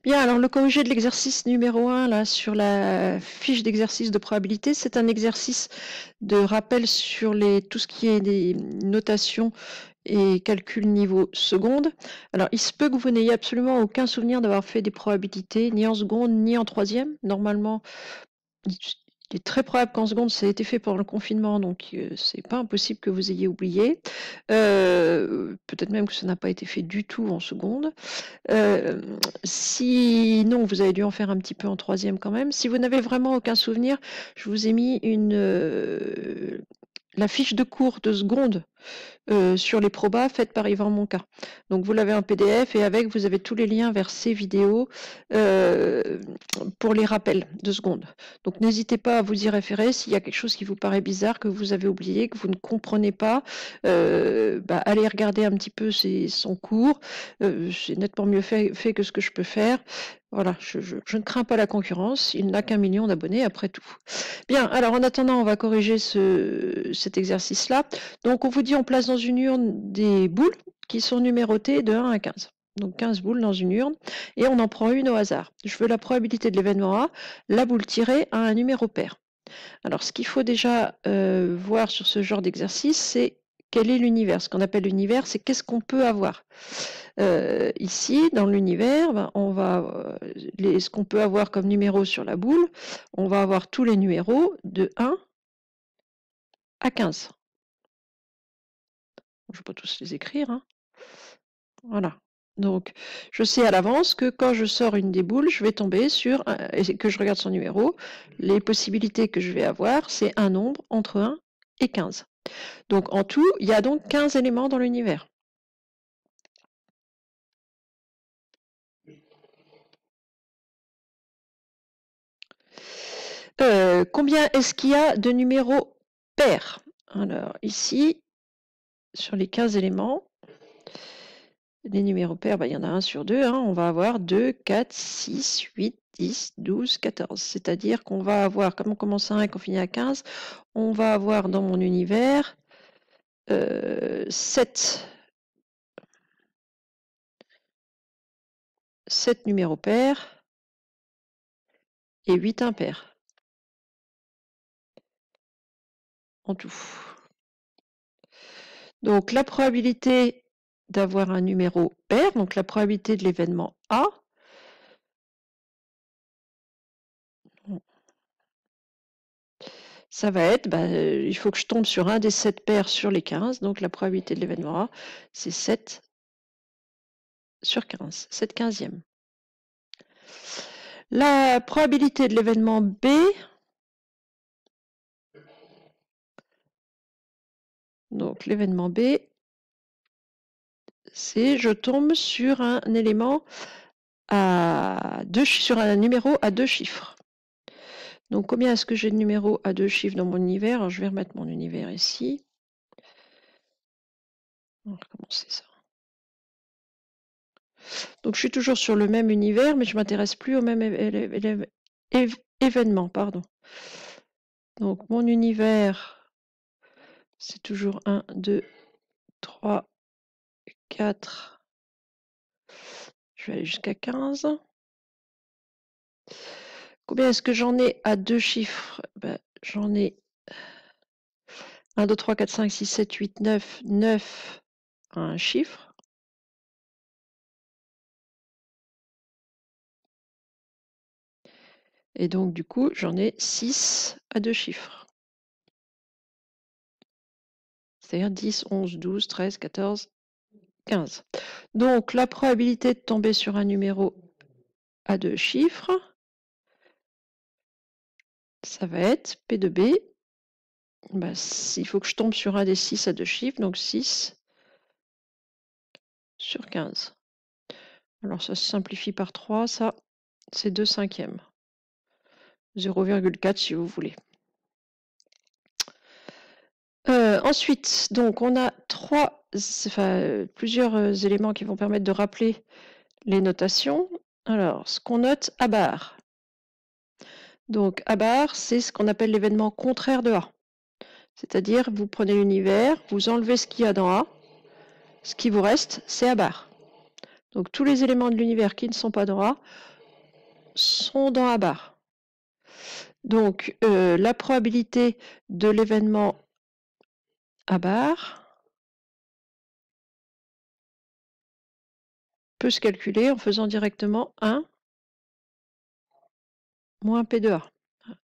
Bien, alors le corrigé de l'exercice numéro 1, là, sur la fiche d'exercice de probabilité, c'est un exercice de rappel sur tout ce qui est des notations et calcul niveau seconde. Alors, il se peut que vous n'ayez absolument aucun souvenir d'avoir fait des probabilités, ni en seconde, ni en troisième. Normalement, il est très probable qu'en seconde, ça ait été fait pendant le confinement, donc c'est pas impossible que vous ayez oublié. Peut-être même que ça n'a pas été fait du tout en seconde. Sinon, vous avez dû en faire un petit peu en troisième quand même. Si vous n'avez vraiment aucun souvenir, je vous ai mis la fiche de cours de seconde sur les probas faites par Yvan Monca. Donc vous l'avez en PDF et avec vous avez tous les liens vers ces vidéos pour les rappels de seconde. Donc n'hésitez pas à vous y référer s'il y a quelque chose qui vous paraît bizarre, que vous avez oublié, que vous ne comprenez pas, allez regarder un petit peu son cours. C'est nettement mieux fait que ce que je peux faire. Voilà, je ne crains pas la concurrence, il n'a qu'1 million d'abonnés après tout. Bien, alors en attendant, on va corriger cet exercice-là. Donc on vous dit on place dans une urne des boules qui sont numérotées de 1 à 15. Donc 15 boules dans une urne, et on en prend une au hasard. Je veux la probabilité de l'événement A, la boule tirée à un numéro pair. Alors ce qu'il faut déjà voir sur ce genre d'exercice, c'est quel est l'univers. Ce qu'on appelle l'univers, c'est qu'est-ce qu'on peut avoir. Ici, dans l'univers, on va ce qu'on peut avoir comme numéro sur la boule, on va avoir tous les numéros de 1 à 15. Je ne vais pas tous les écrire, hein. Voilà. Donc, je sais à l'avance que quand je sors une des boules, je vais tomber sur, et que je regarde son numéro, les possibilités que je vais avoir, c'est un nombre entre 1 et 15. Donc, en tout, il y a donc 15 éléments dans l'univers. Combien est-ce qu'il y a de numéros pairs? Alors, ici, sur les 15 éléments, les numéros pairs, il y en a 1 sur 2, hein, on va avoir 2, 4, 6, 8, 10, 12, 14. C'est-à-dire qu'on va avoir, comme on commence à 1 et qu'on finit à 15, on va avoir dans mon univers 7 numéros pairs et 8 impairs en tout. Donc la probabilité d'avoir un numéro pair, donc la probabilité de l'événement A, ça va être, il faut que je tombe sur un des 7 pairs sur les 15, donc la probabilité de l'événement A, c'est 7 sur 15, 7 quinzièmes. La probabilité de l'événement B, donc l'événement B, c'est je tombe sur un élément sur un numéro à 2 chiffres. Donc combien est-ce que j'ai de numéros à 2 chiffres dans mon univers? Alors je vais remettre mon univers ici. On va recommencer ça. Donc je suis toujours sur le même univers, mais je ne m'intéresse plus au même événement, pardon. Donc mon univers, c'est toujours 1, 2, 3, 4. Je vais aller jusqu'à 15. Combien est-ce que j'en ai à 2 chiffres? J'en ai 1, 2, 3, 4, 5, 6, 7, 8, 9, 9 à un chiffre. Et donc, du coup, j'en ai 6 à 2 chiffres. C'est-à-dire 10, 11, 12, 13, 14, 15. Donc, la probabilité de tomber sur un numéro à 2 chiffres, ça va être P de B. Il faut que je tombe sur un des 6 à 2 chiffres, donc 6 sur 15. Alors, ça se simplifie par 3, ça, c'est 2 cinquièmes. 0,4 si vous voulez. Ensuite, donc on a plusieurs éléments qui vont permettre de rappeler les notations. Alors, ce qu'on note à barre. Donc, à barre, c'est ce qu'on appelle l'événement contraire de A. C'est-à-dire, vous prenez l'univers, vous enlevez ce qu'il y a dans A, ce qui vous reste, c'est à barre. Donc, tous les éléments de l'univers qui ne sont pas dans A, sont dans A bar. Donc, la probabilité de l'événement A bar peut se calculer en faisant directement 1 moins P de A.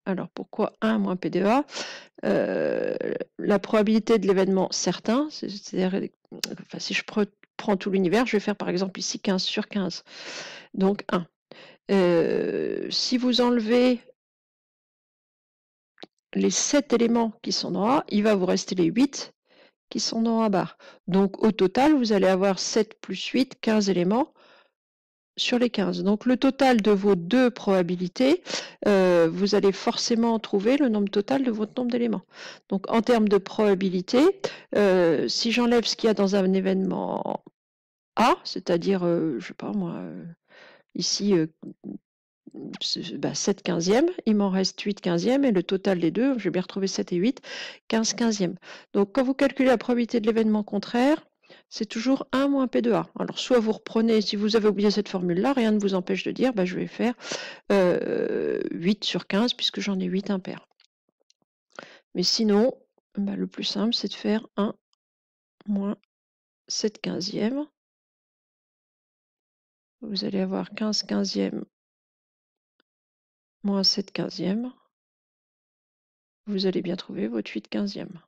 Alors, pourquoi 1 moins P de A? La probabilité de l'événement certain, c'est-à-dire, enfin, si je prends tout l'univers, je vais faire par exemple ici 15 sur 15. Donc 1. Si vous enlevez les 7 éléments qui sont dans A, il va vous rester les 8 qui sont dans A bar. Donc au total, vous allez avoir 7 plus 8, 15 éléments sur les 15. Donc le total de vos deux probabilités, vous allez forcément trouver le nombre total de votre nombre d'éléments. Donc en termes de probabilité, si j'enlève ce qu'il y a dans un événement A, c'est-à-dire, je ne sais pas moi, ici 7 quinzièmes, il m'en reste 8 quinzièmes, et le total des deux, je vais bien retrouver 7 et 8, 15 quinzièmes. Donc quand vous calculez la probabilité de l'événement contraire, c'est toujours 1 moins P de A. Alors soit vous reprenez, si vous avez oublié cette formule-là, rien ne vous empêche de dire, je vais faire 8 sur 15, puisque j'en ai 8 impairs. Mais sinon, le plus simple, c'est de faire 1 moins 7 quinzièmes. Vous allez avoir 15 quinzièmes moins 7 quinzièmes. Vous allez bien trouver votre 8 quinzièmes.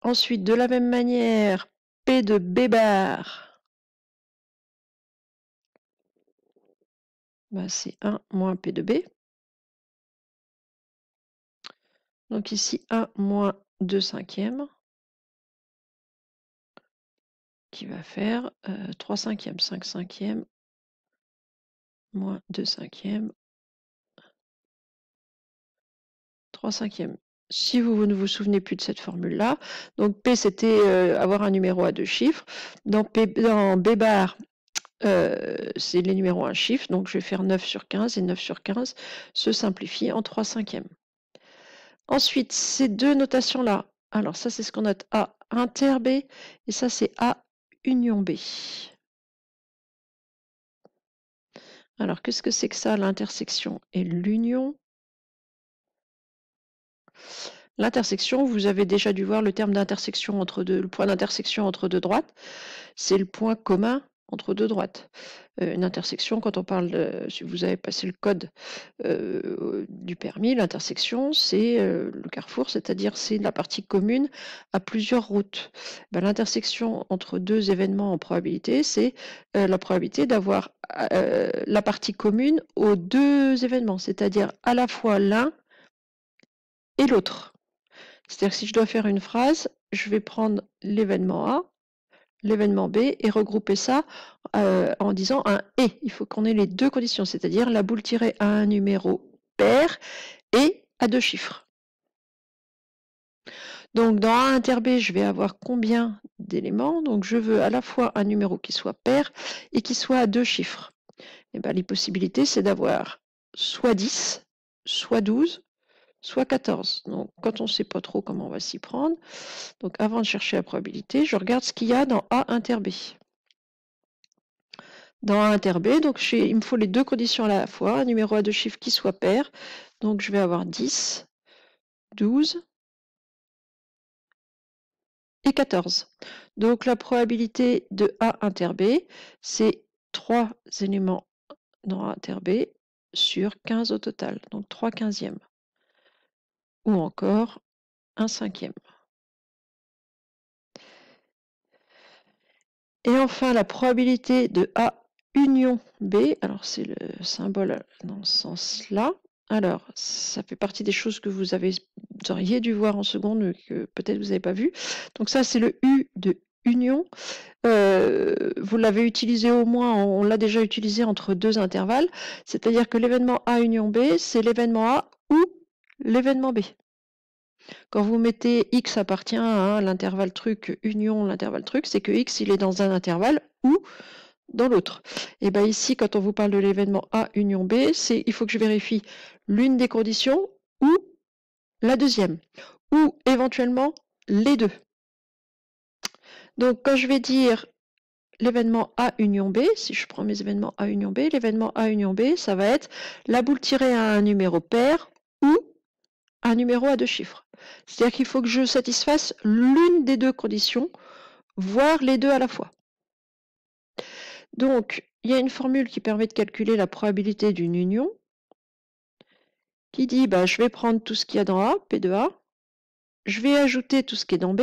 Ensuite, de la même manière, P de B bar, c'est 1 moins P de B. Donc ici, 1 moins 2 cinquièmes, qui va faire 3 cinquièmes, 5 cinquièmes, moins 2 cinquièmes, 3 cinquièmes. Si vous ne vous souvenez plus de cette formule-là, donc P, c'était avoir un numéro à deux chiffres. Dans B bar, c'est les numéros à un chiffre, donc je vais faire 9 sur 15, et 9 sur 15 se simplifie en 3 cinquièmes. Ensuite, ces deux notations-là, alors ça c'est ce qu'on note A inter B, et ça c'est A union B. Alors qu'est-ce que c'est que ça, l'intersection et l'union? L'intersection, vous avez déjà dû voir le terme d'intersection entre deux, le point d'intersection entre deux droites, c'est le point commun entre deux droites. Une intersection, quand on parle de, si vous avez passé le code du permis, l'intersection, c'est le carrefour, c'est-à-dire c'est la partie commune à plusieurs routes. L'intersection entre deux événements en probabilité, c'est la probabilité d'avoir la partie commune aux deux événements, c'est-à-dire à la fois l'un et l'autre. C'est-à-dire que si je dois faire une phrase, je vais prendre l'événement A, l'événement B, et regrouper ça en disant un « et ». Il faut qu'on ait les deux conditions, c'est-à-dire la boule tirée à un numéro pair et à deux chiffres. Donc dans A inter B, je vais avoir combien d'éléments? Donc je veux à la fois un numéro qui soit pair et qui soit à deux chiffres. Et les possibilités, c'est d'avoir soit 10, soit 12, soit 14. Donc quand on ne sait pas trop comment on va s'y prendre, donc avant de chercher la probabilité, je regarde ce qu'il y a dans A inter B. Dans A inter B, donc il me faut les deux conditions à la fois, un numéro à deux chiffres qui soit pair. Donc je vais avoir 10, 12 et 14. Donc la probabilité de A inter B, c'est 3 éléments dans A inter B sur 15 au total, donc 3 quinzièmes. Ou encore 1 cinquième. Et enfin, la probabilité de A union B, alors c'est le symbole dans ce sens-là. Alors, ça fait partie des choses que vous auriez dû voir en seconde, que peut-être vous n'avez pas vu. Donc ça, c'est le U de union. Vous l'avez utilisé au moins, on l'a déjà utilisé entre deux intervalles. C'est-à-dire que l'événement A union B, c'est l'événement A ou l'événement B. Quand vous mettez X appartient à l'intervalle truc union l'intervalle truc, c'est que X il est dans un intervalle ou dans l'autre. Et bien ici, quand on vous parle de l'événement A union B, il faut que je vérifie l'une des conditions ou la deuxième, ou éventuellement les deux. Donc quand je vais dire l'événement A union B, si je prends mes événements A union B, l'événement A union B, ça va être la boule tirée à un numéro pair ou un numéro à 2 chiffres. C'est-à-dire qu'il faut que je satisfasse l'une des deux conditions, voire les deux à la fois. Donc, il y a une formule qui permet de calculer la probabilité d'une union, qui dit, bah, je vais prendre tout ce qu'il y a dans A, P de A, je vais ajouter tout ce qui est dans B.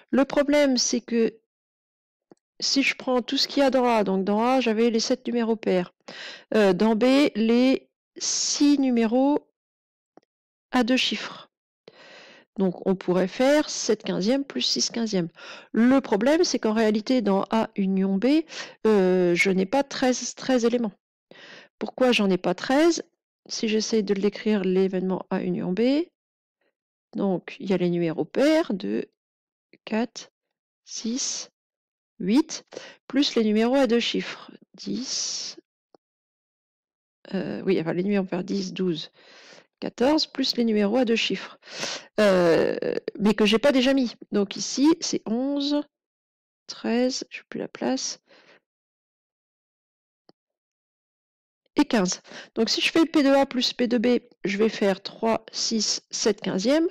Le problème, c'est que si je prends tout ce qu'il y a dans A, donc dans A, j'avais les 7 numéros pairs, dans B, les 6 numéros à 2 chiffres. Donc on pourrait faire 7 quinzièmes plus 6 quinzièmes. Le problème, c'est qu'en réalité, dans A union B, je n'ai pas 13 éléments. Pourquoi j'en ai pas 13? Si j'essaye de l'écrire, l'événement A union B, donc il y a les numéros pairs, 2, 4, 6, 8, plus les numéros à 2 chiffres, 10, oui, enfin les numéros pairs, 10, 12, 14, plus les numéros à 2 chiffres, mais que j'ai pas déjà mis. Donc ici, c'est 11, 13, je n'ai plus la place, et 15. Donc si je fais P de A plus P de B, je vais faire 3, 6, 7 quinzièmes,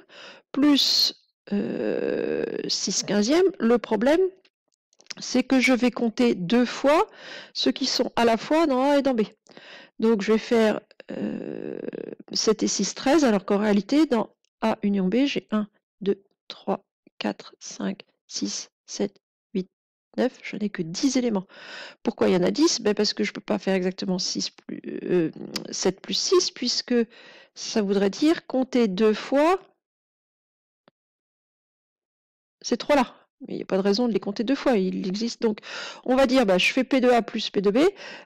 plus 6 quinzièmes. Le problème, c'est que je vais compter 2 fois ceux qui sont à la fois dans A et dans B. Donc je vais faire 7 et 6, 13, alors qu'en réalité, dans A union B, j'ai 1, 2, 3, 4, 5, 6, 7, 8, 9, je n'ai que 10 éléments. Pourquoi il y en a 10? Ben parce que je ne peux pas faire exactement 7 plus 6, puisque ça voudrait dire compter 2 fois ces 3-là. Mais il n'y a pas de raison de les compter 2 fois, il existe. Donc on va dire, bah, je fais P de A plus P de B,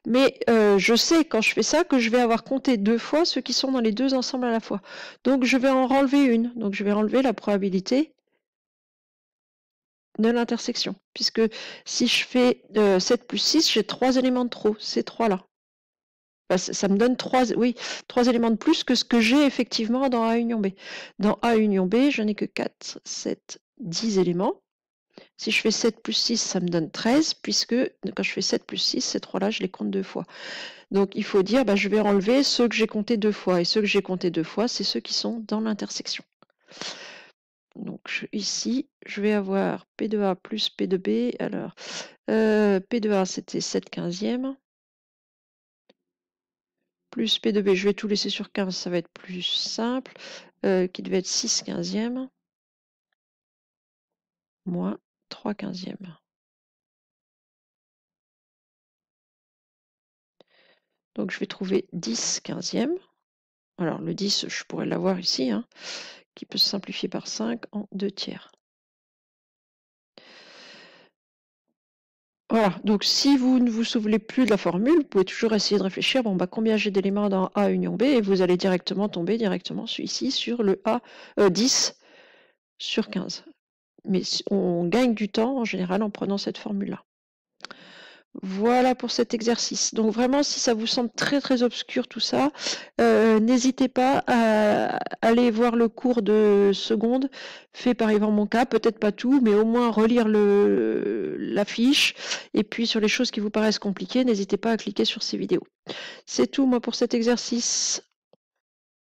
mais je sais quand je fais ça que je vais avoir compté 2 fois ceux qui sont dans les deux ensembles à la fois. Donc je vais en enlever une. Donc je vais enlever la probabilité de l'intersection. Puisque si je fais 7 plus 6, j'ai 3 éléments de trop, ces 3-là. Bah, ça me donne 3 éléments de plus que ce que j'ai effectivement dans A union B. Dans A union B, je n'ai que 4, 7, 10 éléments. Si je fais 7 plus 6, ça me donne 13, puisque quand je fais 7 plus 6, ces 3-là, je les compte 2 fois. Donc il faut dire, bah, je vais enlever ceux que j'ai comptés 2 fois. Et ceux que j'ai comptés 2 fois, c'est ceux qui sont dans l'intersection. Donc ici, je vais avoir P de A plus P de B. Alors, P de A, c'était 7 quinzièmes. Plus P de B, je vais tout laisser sur 15, ça va être plus simple. Qui devait être 6 quinzièmes. Moins 3 quinzièmes. Donc je vais trouver 10 quinzièmes. Alors le 10, je pourrais l'avoir ici, hein, qui peut se simplifier par 5 en 2 tiers. Voilà, donc si vous ne vous souvenez plus de la formule, vous pouvez toujours essayer de réfléchir, bon, bah, combien j'ai d'éléments dans A union B, et vous allez directement tomber ici sur le A 10 sur 15. Mais on gagne du temps en général en prenant cette formule-là. Voilà pour cet exercice. Donc vraiment, si ça vous semble très très obscur tout ça, n'hésitez pas à aller voir le cours de seconde fait par Yvan Monca, peut-être pas tout, mais au moins relire la fiche. Et puis sur les choses qui vous paraissent compliquées, n'hésitez pas à cliquer sur ces vidéos. C'est tout moi pour cet exercice.